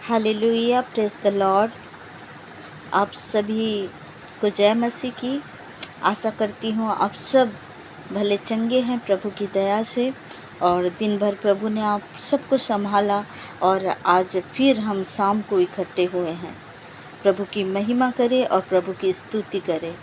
Hallelujah, praise the Lord. आप सभी को जय मसीह की। आशा करती हूँ आप सब भले चंगे हैं प्रभु की दया से, और दिन भर प्रभु ने आप सबको संभाला और आज फिर हम शाम को इकट्ठे हुए हैं। प्रभु की महिमा करें और प्रभु की स्तुति करें।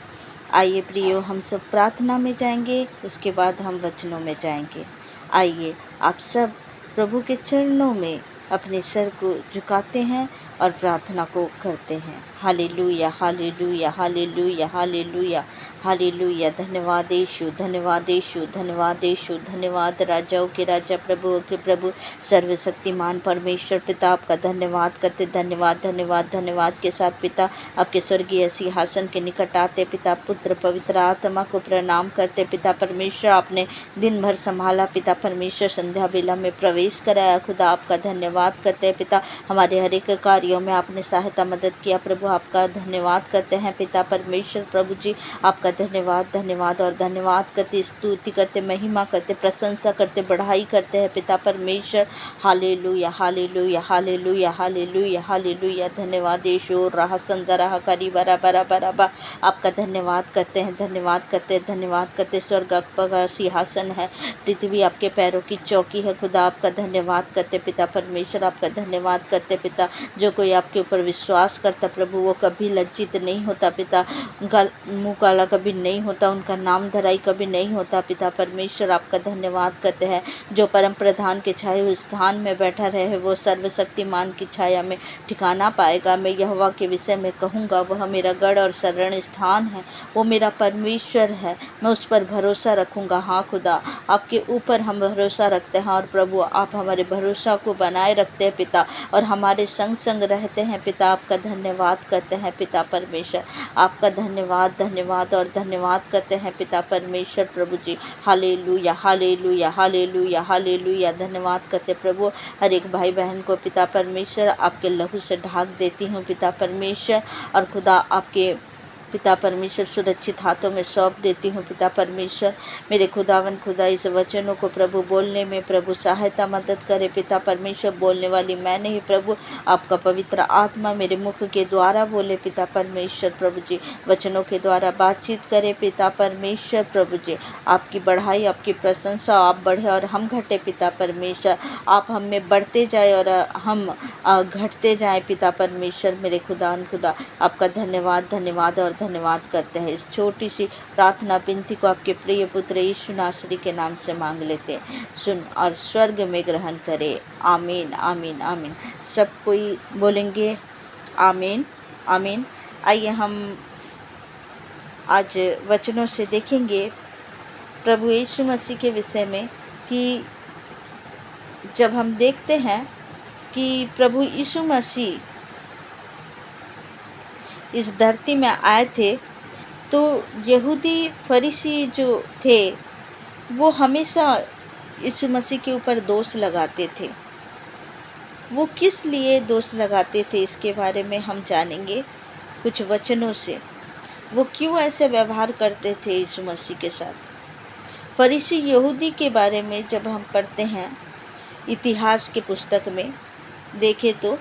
आइए प्रियो, हम सब प्रार्थना में जाएंगे, उसके बाद हम वचनों में जाएंगे। आइए आप सब प्रभु के चरणों में अपने सर को झुकाते हैं और प्रार्थना को करते हैं। Hallelujah, hallelujah, hallelujah, hallelujah, hallelujah. धन्यवाद यीशु, धन्यवाद यीशु, धन्यवाद यीशु, धन्यवाद राजाओं के राजा, प्रभुओं के प्रभु, सर्वशक्तिमान परमेश्वर पिता, आपका धन्यवाद करते। धन्यवाद, धन्यवाद, धन्यवाद के साथ पिता आपके स्वर्गीय सिंहासन के निकट आते। पिता, पुत्र, पवित्र आत्मा को प्रणाम करते। पिता परमेश्वर, आपने दिन भर संभाला। पिता परमेश्वर, संध्या बेला में प्रवेश कराया। खुदा आपका धन्यवाद करते हैं। पिता, हमारे हर एक कार्यों में आपने सहायता मदद किया। प्रभु आपका धन्यवाद करते हैं। पिता परमेश्वर प्रभु जी, आपका धन्यवाद, धन्यवाद और धन्यवाद करते, स्तुति करते, महिमा करते, प्रशंसा करते, बढ़ाई करते हैं। पिता परमेश्वर, hallelujah, hallelujah, hallelujah, hallelujah, hallelujah. धन्यवाद यीशु। रहा संदर रहा करी बरा बरा बरा बा। आपका धन्यवाद करते हैं, धन्यवाद करते हैं, धन्यवाद करते। स्वर्ग आपका सिंहासन है, पृथ्वी आपके पैरों की चौकी है। खुदा आपका धन्यवाद करते। पिता परमेश्वर, आपका धन्यवाद करते। पिता, जो कोई आपके ऊपर विश्वास करता प्रभु, वो कभी लज्जित नहीं होता। पिता, उनका मुँह काला कभी नहीं होता, उनका नाम धराई कभी नहीं होता। पिता परमेश्वर, आपका धन्यवाद करते हैं। जो परम प्रधान के छाए हुए स्थान में बैठा रहे, वो सर्वशक्तिमान की छाया में ठिकाना पाएगा। मैं यहोवा के विषय में कहूँगा, वह मेरा गढ़ और शरण स्थान है, वो मेरा परमेश्वर है, मैं उस पर भरोसा रखूँगा। हाँ खुदा, आपके ऊपर हम भरोसा रखते हैं और प्रभु आप हमारे भरोसा को बनाए रखते हैं पिता, और हमारे संग संग रहते हैं। पिता, आपका धन्यवाद करते हैं। पिता परमेश्वर, आपका धन्यवाद, धन्यवाद और धन्यवाद करते हैं। पिता परमेश्वर प्रभु जी, हालेलुया, हालेलुया, हालेलुया, हालेलुया। धन्यवाद करते प्रभु। हर एक भाई बहन को पिता परमेश्वर आपके लहू से ढाक देती हूँ पिता परमेश्वर, और खुदा आपके पिता परमेश्वर सुरक्षित हाथों में सौंप देती हूँ। पिता परमेश्वर, मेरे खुदावन खुदा, इस वचनों को प्रभु बोलने में प्रभु सहायता मदद करे। पिता परमेश्वर, बोलने वाली मैं नहीं प्रभु, आपका पवित्र आत्मा मेरे मुख के द्वारा बोले। पिता परमेश्वर प्रभु जी, वचनों के द्वारा बातचीत करे। पिता परमेश्वर प्रभु जी, आपकी बढ़ाई, आपकी प्रशंसा, आप बढ़े और हम घटे। पिता परमेश्वर, आप हम में बढ़ते जाए और हम घटते जाए। पिता परमेश्वर, मेरे खुदावन खुदा, आपका धन्यवाद, धन्यवाद और धन्यवाद करते हैं। इस छोटी सी प्रार्थना विनती को आपके प्रिय पुत्र यीशु नासरी के नाम से मांग लेते हैं। सुन और स्वर्ग में ग्रहण करे। आमीन, आमीन, आमीन। सब कोई बोलेंगे आमीन, आमीन। आइए हम आज वचनों से देखेंगे प्रभु यीशु मसीह के विषय में, कि जब हम देखते हैं कि प्रभु यीशु मसीह इस धरती में आए थे, तो यहूदी फरीसी जो थे वो हमेशा यीशु मसीह के ऊपर दोष लगाते थे। वो किस लिए दोष लगाते थे, इसके बारे में हम जानेंगे कुछ वचनों से। वो क्यों ऐसे व्यवहार करते थे यीशु मसीह के साथ। फरीसी यहूदी के बारे में जब हम पढ़ते हैं इतिहास के पुस्तक में, देखें तो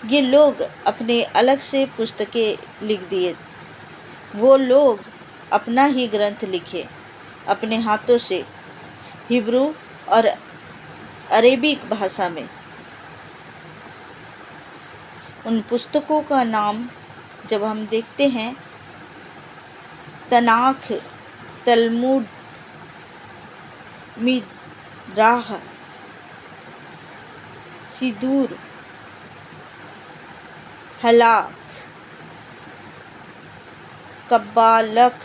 ये लोग अपने अलग से पुस्तकें लिख दिए। वो लोग अपना ही ग्रंथ लिखे अपने हाथों से, हिब्रू और अरेबिक भाषा में। उन पुस्तकों का नाम जब हम देखते हैं, तनाख, तलमुड, मिद्राह, सिदूर, हलाक, कब्बालक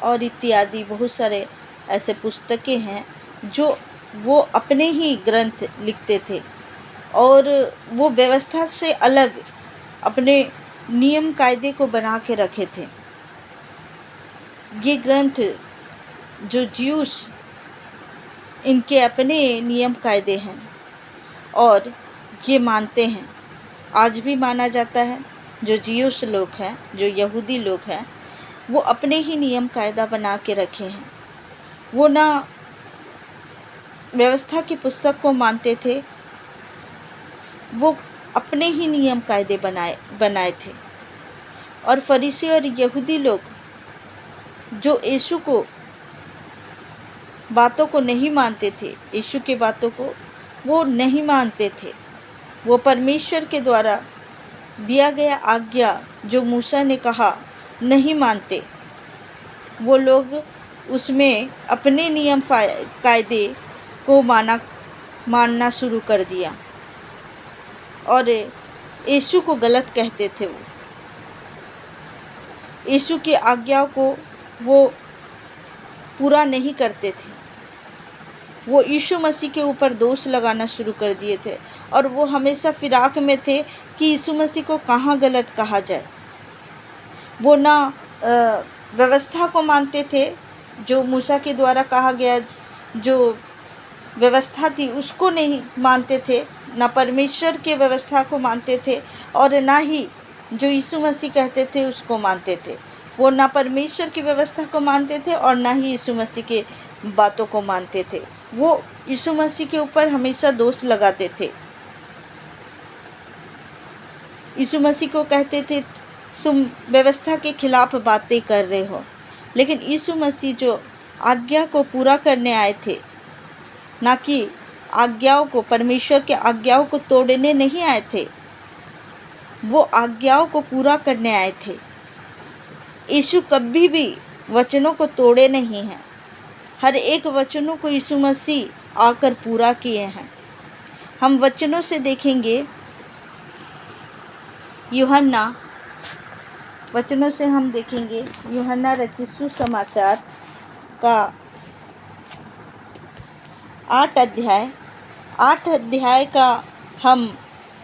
और इत्यादि बहुत सारे ऐसे पुस्तकें हैं जो वो अपने ही ग्रंथ लिखते थे, और वो व्यवस्था से अलग अपने नियम कायदे को बना के रखे थे। ये ग्रंथ जो ज्यूस, इनके अपने नियम कायदे हैं और ये मानते हैं, आज भी माना जाता है। जो ज्यूस लोग हैं, जो यहूदी लोग हैं, वो अपने ही नियम कायदा बना के रखे हैं। वो ना व्यवस्था की पुस्तक को मानते थे, वो अपने ही नियम कायदे बनाए थे। और फरीसी और यहूदी लोग जो यीशु को बातों को नहीं मानते थे, यीशु के बातों को वो नहीं मानते थे। वो परमेश्वर के द्वारा दिया गया आज्ञा जो मूसा ने कहा नहीं मानते। वो लोग उसमें अपने नियम कायदे को मानना शुरू कर दिया और यीशु को गलत कहते थे। वो यीशु की आज्ञाओं को वो पूरा नहीं करते थे। वो यीशु मसीह के ऊपर दोष लगाना शुरू कर दिए थे और वो हमेशा फिराक में थे कि यीशु मसीह को कहाँ गलत कहा जाए। वो ना व्यवस्था को मानते थे, जो मूसा के द्वारा कहा गया जो व्यवस्था थी उसको नहीं मानते थे, ना परमेश्वर के व्यवस्था को मानते थे और ना ही जो यीशु मसीह कहते थे उसको मानते थे। वो ना परमेश्वर की व्यवस्था को मानते थे और ना ही यीशु मसीह के बातों को मानते थे। वो यीशु मसीह के ऊपर हमेशा दोष लगाते थे। यीशु मसीह को कहते थे तुम व्यवस्था के खिलाफ बातें कर रहे हो, लेकिन यीशु मसीह जो आज्ञा को पूरा करने आए थे, ना कि आज्ञाओं को, परमेश्वर के आज्ञाओं को तोड़ने नहीं आए थे, वो आज्ञाओं को पूरा करने आए थे। यीशु कभी भी वचनों को तोड़े नहीं हैं। हर एक वचनों को यीशु मसीह आकर पूरा किए हैं। हम वचनों से देखेंगे, वचनों से हम देखेंगे यूहन्ना रचित सुसमाचार का 8 अध्याय का हम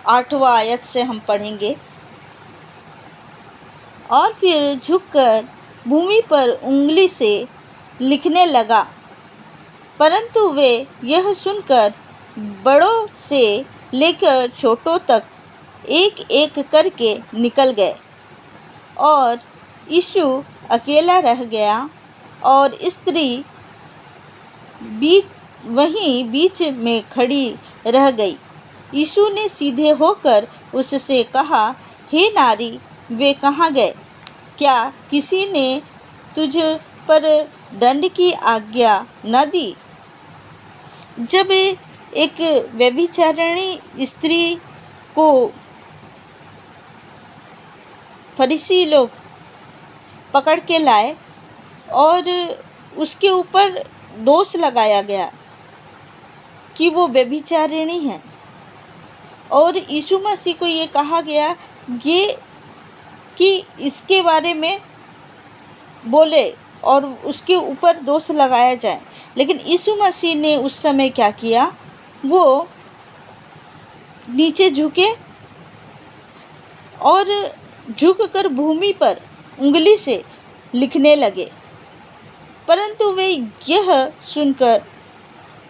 8वां आयत से हम पढ़ेंगे। और फिर झुककर भूमि पर उंगली से लिखने लगा, परंतु वे यह सुनकर बड़ों से लेकर छोटों तक एक एक करके निकल गए और यीशु अकेला रह गया और स्त्री वहीं बीच में खड़ी रह गई। यीशु ने सीधे होकर उससे कहा, हे नारी, वे कहाँ गए? क्या किसी ने तुझ पर दंड की आज्ञा न दी? जब एक व्यभिचारिणी स्त्री को फरीसी लोग पकड़ के लाए और उसके ऊपर दोष लगाया गया कि वो व्यभिचारिणी है, और यीशु मसीह को ये कहा गया कि इसके बारे में बोले और उसके ऊपर दोष लगाया जाए। लेकिन यीशु मसीह ने उस समय क्या किया? वो नीचे झुके और झुककर भूमि पर उंगली से लिखने लगे, परंतु वे यह सुनकर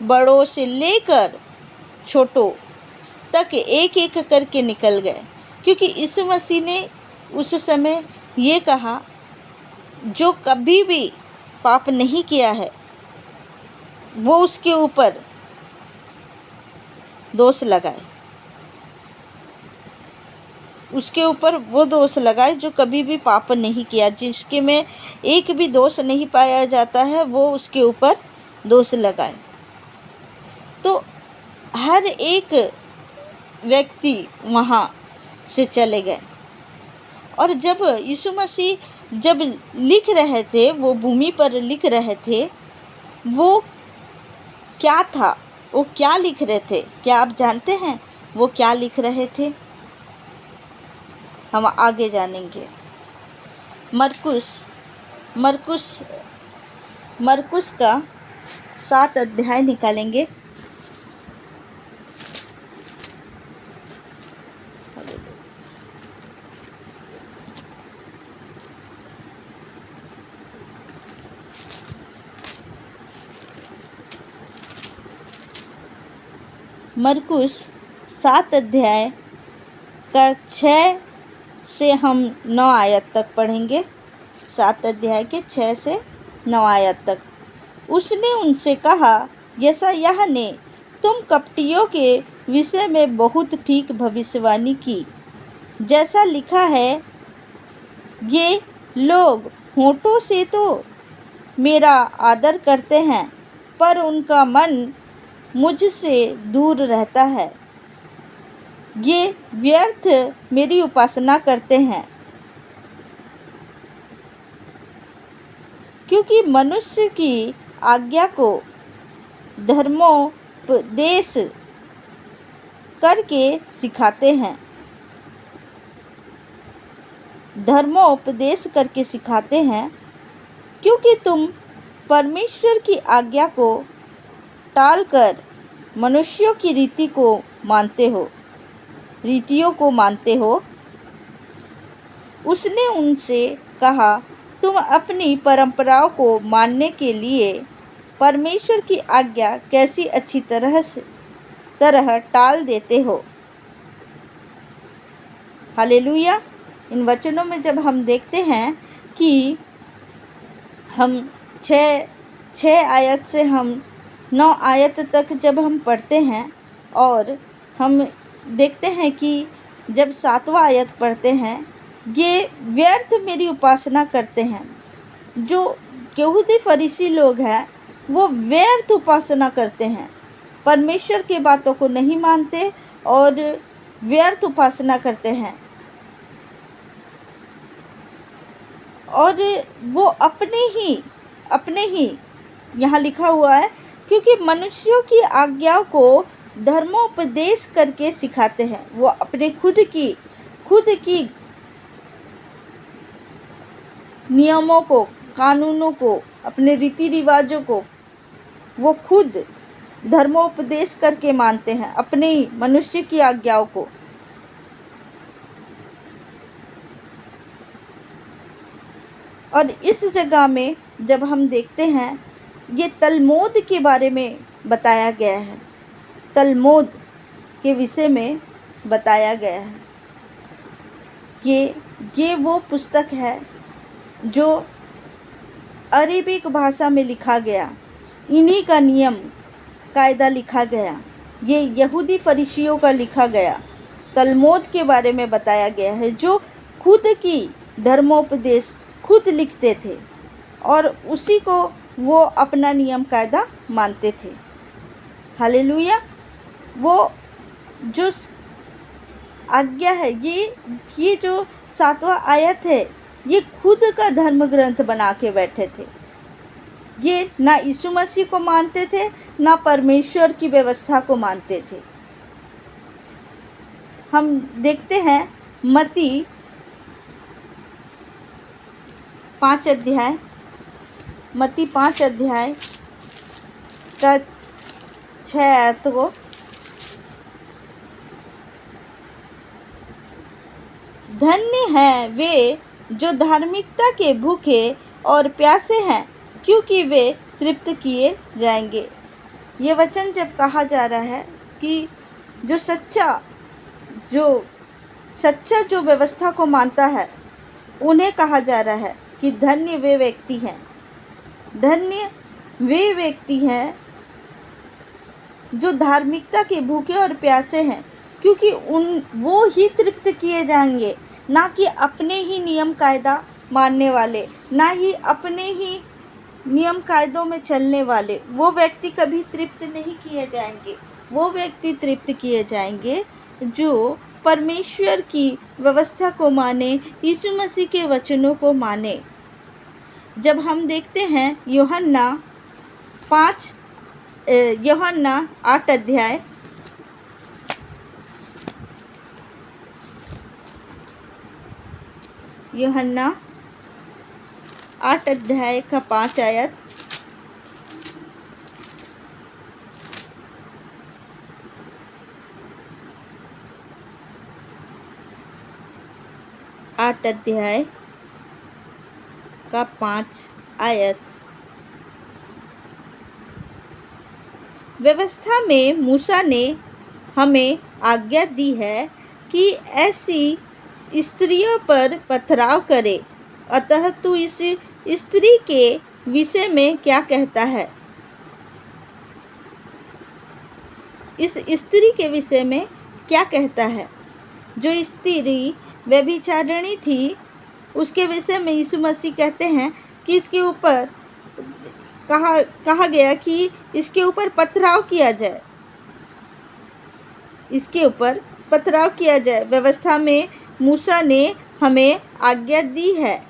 बड़ों से लेकर छोटों तक एक एक करके निकल गए, क्योंकि यीशु मसीह ने उस समय ये कहा, जो कभी भी पाप नहीं किया है वो उसके ऊपर दोष लगाए, उसके ऊपर वो दोष लगाए जो कभी भी पाप नहीं किया। जिसके में एक भी दोष नहीं पाया जाता है वो उसके ऊपर दोष लगाए। तो हर एक व्यक्ति वहाँ से चले गए और जब यीशु मसीह जब लिख रहे थे, वो भूमि पर लिख रहे थे, वो क्या था? वो क्या लिख रहे थे? क्या आप जानते हैं वो क्या लिख रहे थे? हम आगे जानेंगे। मरकुस का 7 अध्याय निकालेंगे। मरकुस 7 अध्याय का 6 से हम 9 आयत तक पढ़ेंगे। 7 अध्याय के 6 से 9 आयत तक। उसने उनसे कहा, यशायाह ने तुम कपटियों के विषय में बहुत ठीक भविष्यवाणी की। जैसा लिखा है, ये लोग होठों से तो मेरा आदर करते हैं, पर उनका मन मुझसे दूर रहता है। ये व्यर्थ मेरी उपासना करते हैं, क्योंकि मनुष्य की आज्ञा को धर्मोपदेश करके सिखाते हैं। धर्मोपदेश करके सिखाते हैं, क्योंकि तुम परमेश्वर की आज्ञा को टालकर मनुष्यों की रीतियों को मानते हो। उसने उनसे कहा, तुम अपनी परंपराओं को मानने के लिए परमेश्वर की आज्ञा कैसी अच्छी तरह टाल देते हो। हालेलुया। इन वचनों में जब हम देखते हैं कि हम छः आयत से हम 9 आयत तक जब हम पढ़ते हैं, और हम देखते हैं कि जब 7वां आयत पढ़ते हैं, ये व्यर्थ मेरी उपासना करते हैं। जो यहूदी फरीसी लोग हैं, वो व्यर्थ उपासना करते हैं, परमेश्वर की बातों को नहीं मानते और व्यर्थ उपासना करते हैं। और वो अपने ही यहाँ लिखा हुआ है, क्योंकि मनुष्यों की आज्ञाओं को धर्मोपदेश करके सिखाते हैं। वो अपने खुद की नियमों को, कानूनों को, अपने रीति रिवाजों को वो खुद धर्मोपदेश करके मानते हैं, अपने ही मनुष्य की आज्ञाओं को। और इस जगह में जब हम देखते हैं, ये तलमूद के बारे में बताया गया है। तलमूद के विषय में बताया गया है। ये वो पुस्तक है जो अरेबिक भाषा में लिखा गया, इन्हीं का नियम कायदा लिखा गया। ये यहूदी फरीसियों का लिखा गया तलमूद के बारे में बताया गया है, जो खुद की धर्मोपदेश खुद लिखते थे और उसी को वो अपना नियम कायदा मानते थे। हालेलुया। वो जो आज्ञा है, ये जो 7वां आयत है, ये खुद का धर्म ग्रंथ बना के बैठे थे। ये ना यीशु मसीह को मानते थे, ना परमेश्वर की व्यवस्था को मानते थे। हम देखते हैं मत्ती 5 अध्याय, मत्ती 5 अध्याय का 6 आयत को, धन्य हैं वे जो धार्मिकता के भूखे और प्यासे हैं, क्योंकि वे तृप्त किए जाएंगे। ये वचन जब कहा जा रहा है कि जो सच्चा जो व्यवस्था को मानता है, उन्हें कहा जा रहा है कि धन्य वे व्यक्ति हैं, धन्य वे व्यक्ति हैं जो धार्मिकता के भूखे और प्यासे हैं, क्योंकि वो ही तृप्त किए जाएंगे। ना कि अपने ही नियम कायदा मानने वाले, ना ही अपने ही नियम कायदों में चलने वाले, वो व्यक्ति कभी तृप्त नहीं किए जाएंगे। वो व्यक्ति तृप्त किए जाएंगे जो परमेश्वर की व्यवस्था को माने, यीशु मसीह के वचनों को माने। जब हम देखते हैं यूहन्ना 8 अध्याय, यूहन्ना 8 अध्याय का 5 आयत, आठ अध्याय का 5 आयत। व्यवस्था में मूसा ने हमें आज्ञा दी है कि ऐसी स्त्रियों पर पथराव करे, अतः तू इस स्त्री के विषय में क्या कहता है? इस स्त्री के विषय में क्या कहता है? जो स्त्री व्यभिचारिणी थी, उसके विषय में यीशु मसीह कहते हैं कि इसके ऊपर कहा गया कि इसके ऊपर पथराव किया जाए, इसके ऊपर पथराव किया जाए। व्यवस्था में मूसा ने हमें आज्ञा दी है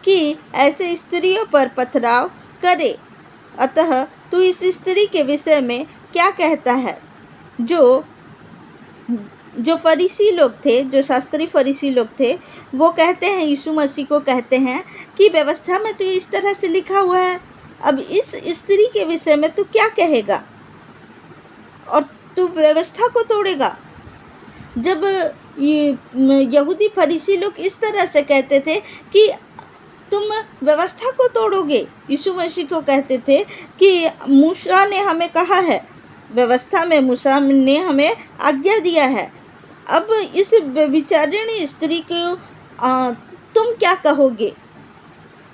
कि ऐसे स्त्रियों पर पथराव करे। अतः तू इस स्त्री के विषय में क्या कहता है? जो फरीसी लोग थे, जो शास्त्री फरीसी लोग थे, वो कहते हैं, यीशु मसीह को कहते हैं कि व्यवस्था में तो इस तरह से लिखा हुआ है, अब इस स्त्री के विषय में तू क्या कहेगा और तू व्यवस्था को तोड़ेगा। जब यहूदी फरीसी लोग इस तरह से कहते थे कि तुम व्यवस्था को तोड़ोगे, यीशु मसीह को कहते थे कि मूसा ने हमें कहा है, व्यवस्था में मूसा ने हमें आज्ञा दिया है, अब इस व्यभिचारिणी स्त्री को तुम क्या कहोगे?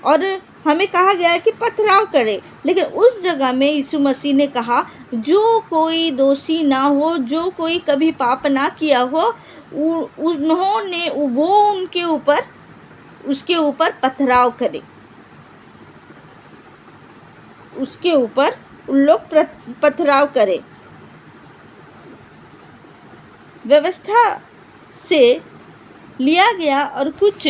और हमें कहा गया है कि पथराव करे। लेकिन उस जगह में यीशु मसीह ने कहा, जो कोई दोषी ना हो, जो कोई कभी पाप ना किया हो, उन्होंने वो उसके ऊपर पथराव करे, उसके ऊपर उन लोग पथराव करे। व्यवस्था से लिया गया और कुछ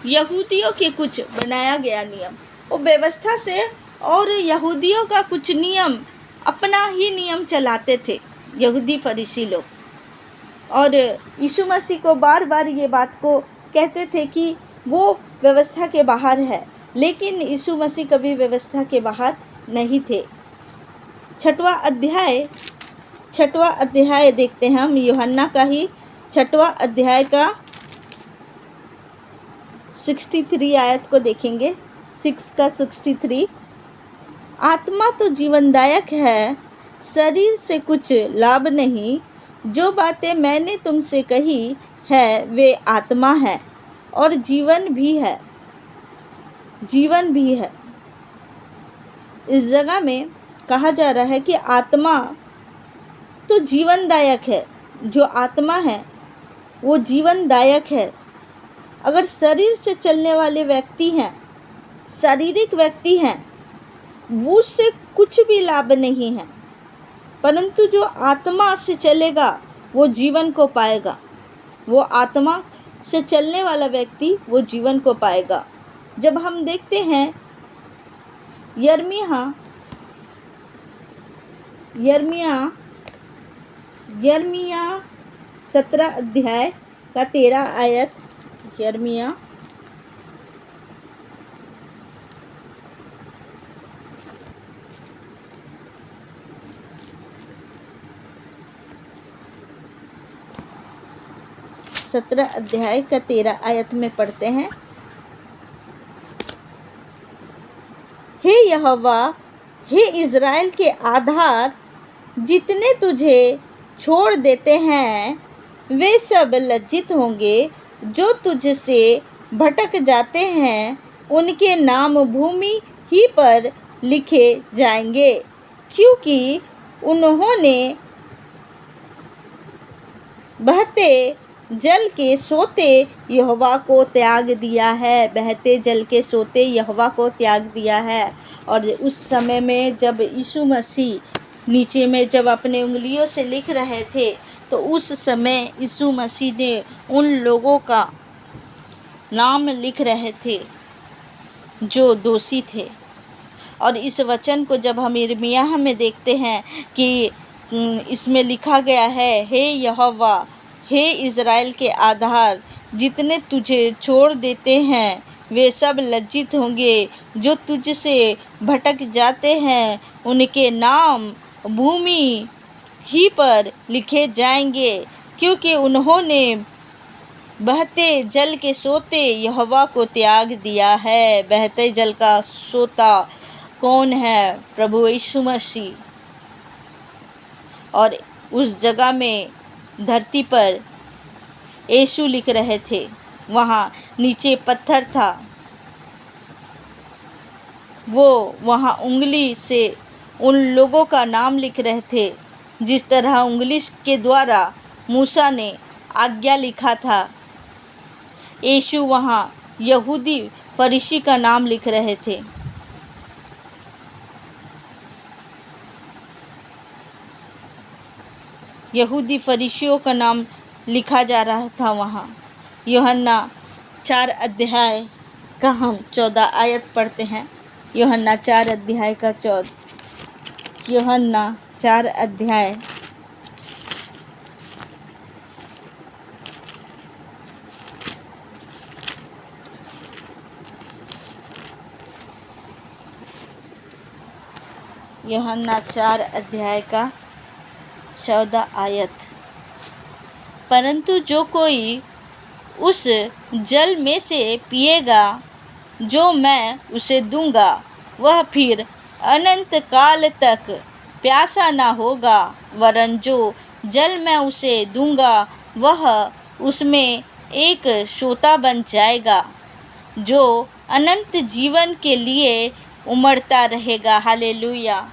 यहूदियों के कुछ बनाया गया नियम, वो व्यवस्था से और यहूदियों का कुछ नियम, अपना ही नियम चलाते थे यहूदी फरीसी लोग। और यीशु मसीह को बार बार ये बात को कहते थे कि वो व्यवस्था के बाहर है, लेकिन यीशु मसीह कभी व्यवस्था के बाहर नहीं थे। छठवां अध्याय देखते हैं हम, यूहन्ना का ही 6वां अध्याय का 63 आयत को देखेंगे। 6 का 63, आत्मा तो जीवनदायक है, शरीर से कुछ लाभ नहीं। जो बातें मैंने तुमसे कही है वे आत्मा है और जीवन भी है। इस जगह में कहा जा रहा है कि आत्मा तो जीवनदायक है, जो आत्मा है वो जीवनदायक है। अगर शरीर से चलने वाले व्यक्ति हैं, शारीरिक व्यक्ति हैं, वो उससे कुछ भी लाभ नहीं है, परंतु जो आत्मा से चलेगा वो जीवन को पाएगा। वो आत्मा से चलने वाला व्यक्ति वो जीवन को पाएगा। जब हम देखते हैं यर्मिया 17 अध्याय का 13 आयत, यर्मिया 17 अध्याय का 13 आयत में पढ़ते हैं, हे यहोवा, हे इज़राइल के आधार, जितने तुझे छोड़ देते हैं वे सब लज्जित होंगे। जो तुझसे भटक जाते हैं उनके नाम भूमि ही पर लिखे जाएंगे, क्योंकि उन्होंने बहते जल के सोते यहोवा को त्याग दिया है। बहते जल के सोते यहोवा को त्याग दिया है। और उस समय में जब यीशु मसीह नीचे में जब अपने उंगलियों से लिख रहे थे, तो उस समय यीशु मसीह ने उन लोगों का नाम लिख रहे थे जो दोषी थे। और इस वचन को जब हम यिर्मयाह में देखते हैं कि इसमें लिखा गया है, हे यहोवा, हे इज़राइल के आधार, जितने तुझे छोड़ देते हैं वे सब लज्जित होंगे। जो तुझसे भटक जाते हैं उनके नाम भूमि ही पर लिखे जाएंगे, क्योंकि उन्होंने बहते जल के सोते यहोवा को त्याग दिया है। बहते जल का सोता कौन है? प्रभु यीशु मसीह। और उस जगह में धरती पर यीशु लिख रहे थे, वहाँ नीचे पत्थर था, वो वहाँ उंगली से उन लोगों का नाम लिख रहे थे, जिस तरह उंगली के द्वारा मूसा ने आज्ञा लिखा था। यीशु वहाँ यहूदी फरीसी का नाम लिख रहे थे। यहूदी फरीसियों का नाम लिखा जा रहा था वहाँ। यूहन्ना 4 अध्याय का हम 14 आयत पढ़ते हैं। यूहन्ना 4 अध्याय का यूहन्ना 4 अध्याय यूहन्ना 4 अध्याय का 14 आयत। परंतु जो कोई उस जल में से पिएगा जो मैं उसे दूंगा, वह फिर अनंत काल तक प्यासा ना होगा, वरन जो जल मैं उसे दूंगा वह उसमें एक सोता बन जाएगा, जो अनंत जीवन के लिए उमड़ता रहेगा। हालेलुया।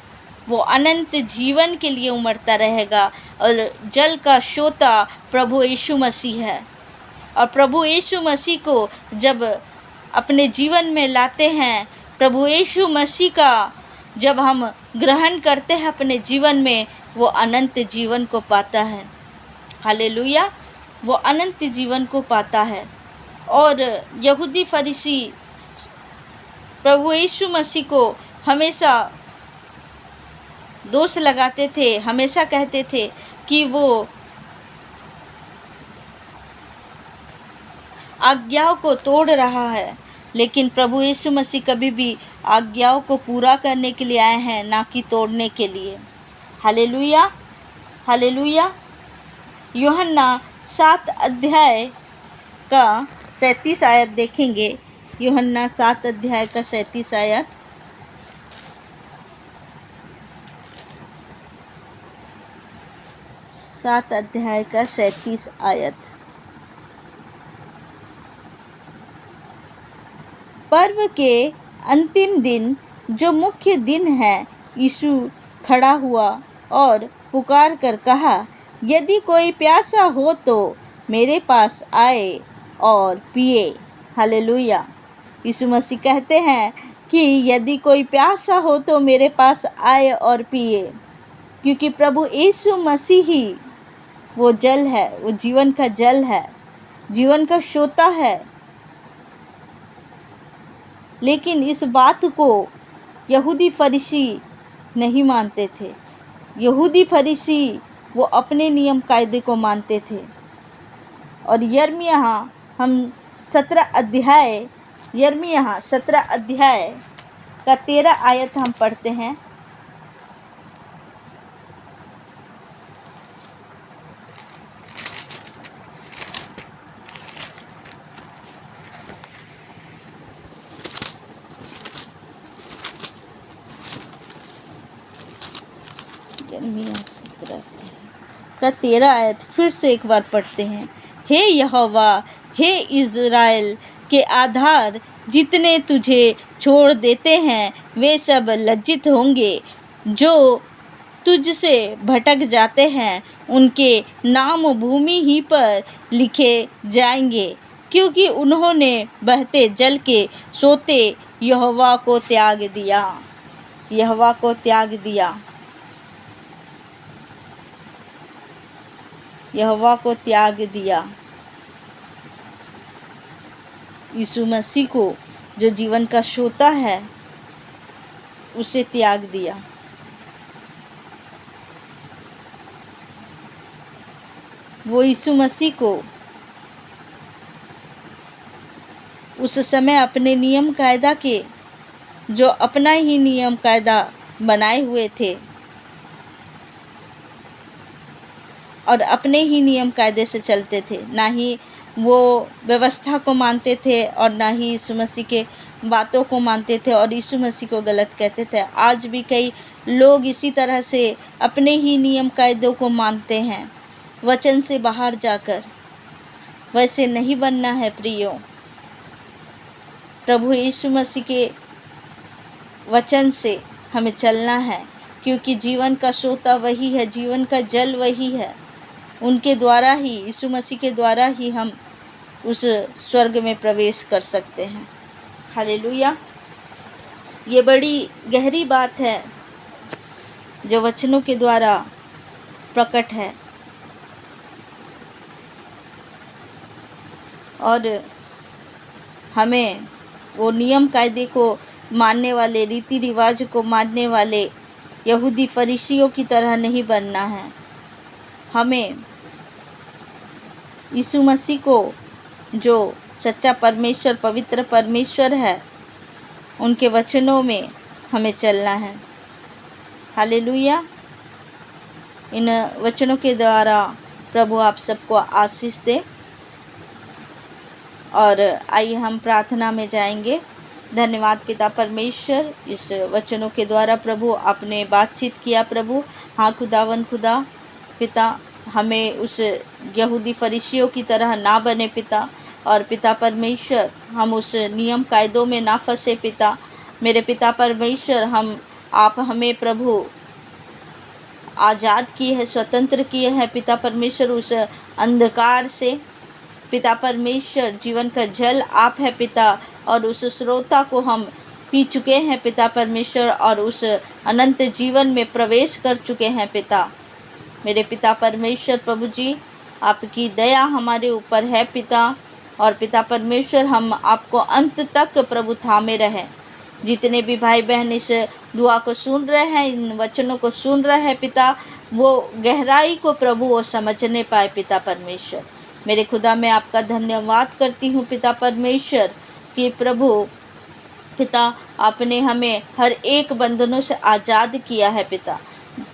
वो अनंत जीवन के लिए उमड़ता रहेगा। और जल का सोता प्रभु यीशु मसीह है। और प्रभु यीशु मसीह को जब अपने जीवन में लाते हैं, प्रभु यीशु मसीह का जब हम ग्रहण करते हैं अपने जीवन में, वो अनंत जीवन को पाता है। हालेलुया। वो अनंत जीवन को पाता है। और यहूदी फरीसी प्रभु यीशु मसीह को हमेशा दोष लगाते थे, हमेशा कहते थे कि वो आज्ञाओं को तोड़ रहा है। लेकिन प्रभु यीशु मसीह कभी भी आज्ञाओं को पूरा करने के लिए आए हैं, ना कि तोड़ने के लिए। Hallelujah, hallelujah. यूहन्ना 7 अध्याय का 37 आयत देखेंगे। यूहन्ना 7 अध्याय का 37 आयत। सात अध्याय का 37 आयत। पर्व के अंतिम दिन, जो मुख्य दिन है, यीशु खड़ा हुआ और पुकार कर कहा, यदि कोई प्यासा हो तो मेरे पास आए और पिए। हालेलुया। यीशु मसीह कहते हैं कि यदि कोई प्यासा हो तो मेरे पास आए और पिए, क्योंकि प्रभु यीशु मसीह ही वो जल है, वो जीवन का जल है, जीवन का सोता है। लेकिन इस बात को यहूदी फरीसी नहीं मानते थे। यहूदी फरीसी वो अपने नियम कायदे को मानते थे। और यिर्मयाह हम 17 अध्याय यिर्मयाह 17 अध्याय का 13 आयत हम पढ़ते हैं। यिर्मयाह 17 का 13 आयत फिर से एक बार पढ़ते हैं। हे यहोवा, हे इज़राइल के आधार, जितने तुझे छोड़ देते हैं वे सब लज्जित होंगे। जो तुझसे भटक जाते हैं उनके नाम भूमि ही पर लिखे जाएंगे, क्योंकि उन्होंने बहते जल के सोते यहोवा को त्याग दिया। यहोवा को त्याग दिया। यहोवा को त्याग दिया। यीशु मसीह को जो जीवन का सोता है उसे त्याग दिया। वो यीशु मसीह को उस समय अपने नियम कायदा के, जो अपना ही नियम कायदा बनाए हुए थे और अपने ही नियम कायदे से चलते थे, ना ही वो व्यवस्था को मानते थे और ना ही यीशु मसीह के बातों को मानते थे और यीशु मसीह को गलत कहते थे। आज भी कई लोग इसी तरह से अपने ही नियम कायदों को मानते हैं वचन से बाहर जाकर। वैसे नहीं बनना है प्रियो। प्रभु यीशु मसीह के वचन से हमें चलना है, क्योंकि जीवन का सोता वही है, जीवन का जल वही है। उनके द्वारा ही, यीशु मसीह के द्वारा ही हम उस स्वर्ग में प्रवेश कर सकते हैं। हालेलुया। ये बड़ी गहरी बात है जो वचनों के द्वारा प्रकट है। और हमें वो नियम कायदे को मानने वाले, रीति रिवाज को मानने वाले यहूदी फरीसियों की तरह नहीं बनना है। हमें यीशु मसीह को, जो सच्चा परमेश्वर, पवित्र परमेश्वर है, उनके वचनों में हमें चलना है। हालेलुया। इन वचनों के द्वारा प्रभु आप सबको आशीष दे। और आइए हम प्रार्थना में जाएंगे। धन्यवाद पिता परमेश्वर, इस वचनों के द्वारा प्रभु आपने बातचीत किया। प्रभु हाँ खुदावन खुदा पिता, हमें उस यहूदी फरीसियों की तरह ना बने पिता। और पिता परमेश्वर, हम उस नियम कायदों में ना फंसे पिता। मेरे पिता परमेश्वर, आप हमें प्रभु आज़ाद किए हैं, स्वतंत्र किए हैं पिता परमेश्वर उस अंधकार से। पिता परमेश्वर, जीवन का जल आप है पिता, और उस स्रोता को हम पी चुके हैं पिता परमेश्वर, और उस अनंत जीवन में प्रवेश कर चुके हैं पिता। मेरे पिता परमेश्वर प्रभु जी, आपकी दया हमारे ऊपर है पिता। और पिता परमेश्वर, हम आपको अंत तक प्रभु थामे रहें। जितने भी भाई बहन इस दुआ को सुन रहे हैं, इन वचनों को सुन रहे हैं पिता, वो गहराई को प्रभु वो समझने पाए पिता परमेश्वर। मेरे खुदा, मैं आपका धन्यवाद करती हूँ पिता परमेश्वर कि प्रभु पिता, आपने हमें हर एक बंधनों से आज़ाद किया है पिता।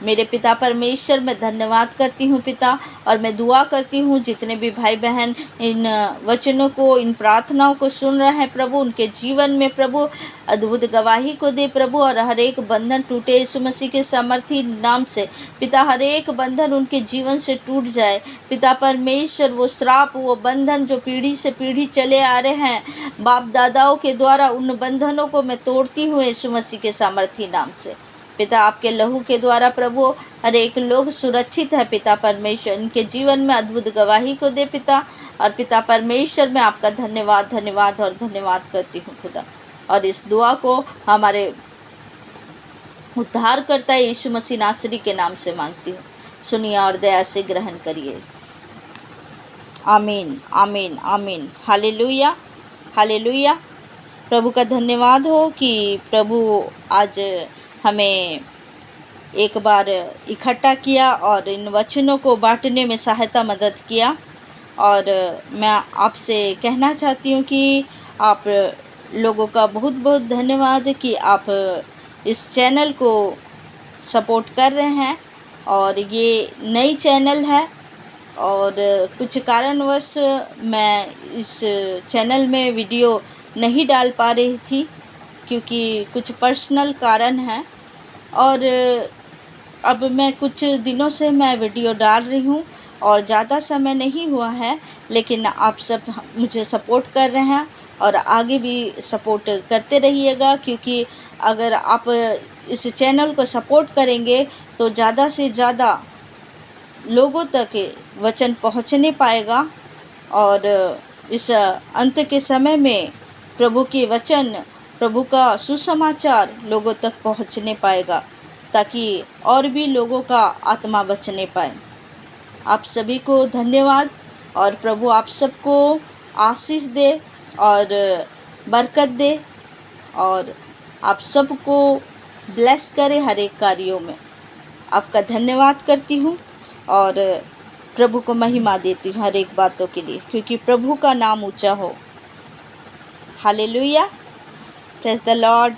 मेरे पिता परमेश्वर, मैं धन्यवाद करती हूँ पिता। और मैं दुआ करती हूँ जितने भी भाई बहन इन वचनों को, इन प्रार्थनाओं को सुन रहे हैं प्रभु, उनके जीवन में प्रभु अद्भुत गवाही को दे प्रभु। और हर एक बंधन टूटे यीशु मसीह के सामर्थी नाम से पिता। हर एक बंधन उनके जीवन से टूट जाए पिता परमेश्वर। वो श्राप, वो बंधन जो पीढ़ी से पीढ़ी चले आ रहे हैं बाप दादाओं के द्वारा, उन बंधनों को मैं तोड़ती हूँ यीशु मसीह के सामर्थी नाम से पिता। आपके लहू के द्वारा प्रभु हर एक लोग सुरक्षित है पिता परमेश्वर। इनके जीवन में अद्भुत गवाही को दे पिता। और पिता परमेश्वर, मैं आपका धन्यवाद धन्यवाद और धन्यवाद करती हूँ खुदा। और इस दुआ को हमारे उद्धार करता है यीशु मसीह नासरी के नाम से मांगती हूँ। सुनिए और दया से ग्रहण करिए। आमीन आमीन आमीन। Hallelujah hallelujah. प्रभु का धन्यवाद हो कि प्रभु आज हमें एक बार इकट्ठा किया और इन वचनों को बांटने में सहायता मदद किया। और मैं आपसे कहना चाहती हूँ कि आप लोगों का बहुत बहुत धन्यवाद कि आप इस चैनल को सपोर्ट कर रहे हैं। और ये नई चैनल है और कुछ कारणवश मैं इस चैनल में वीडियो नहीं डाल पा रही थी क्योंकि कुछ पर्सनल कारण है। और अब मैं कुछ दिनों से मैं वीडियो डाल रही हूँ और ज़्यादा समय नहीं हुआ है, लेकिन आप सब मुझे सपोर्ट कर रहे हैं और आगे भी सपोर्ट करते रहिएगा। क्योंकि अगर आप इस चैनल को सपोर्ट करेंगे तो ज़्यादा से ज़्यादा लोगों तक वचन पहुँचने पाएगा। और इस अंत के समय में प्रभु के वचन, प्रभु का सुसमाचार लोगों तक पहुँचने पाएगा, ताकि और भी लोगों का आत्मा बचने पाए। आप सभी को धन्यवाद और प्रभु आप सबको आशीष दे और बरकत दे और आप सबको ब्लेस करे हर एक कार्यों में। आपका धन्यवाद करती हूँ और प्रभु को महिमा देती हूँ हर एक बातों के लिए, क्योंकि प्रभु का नाम ऊंचा हो। हालेलुया। Praise the Lord.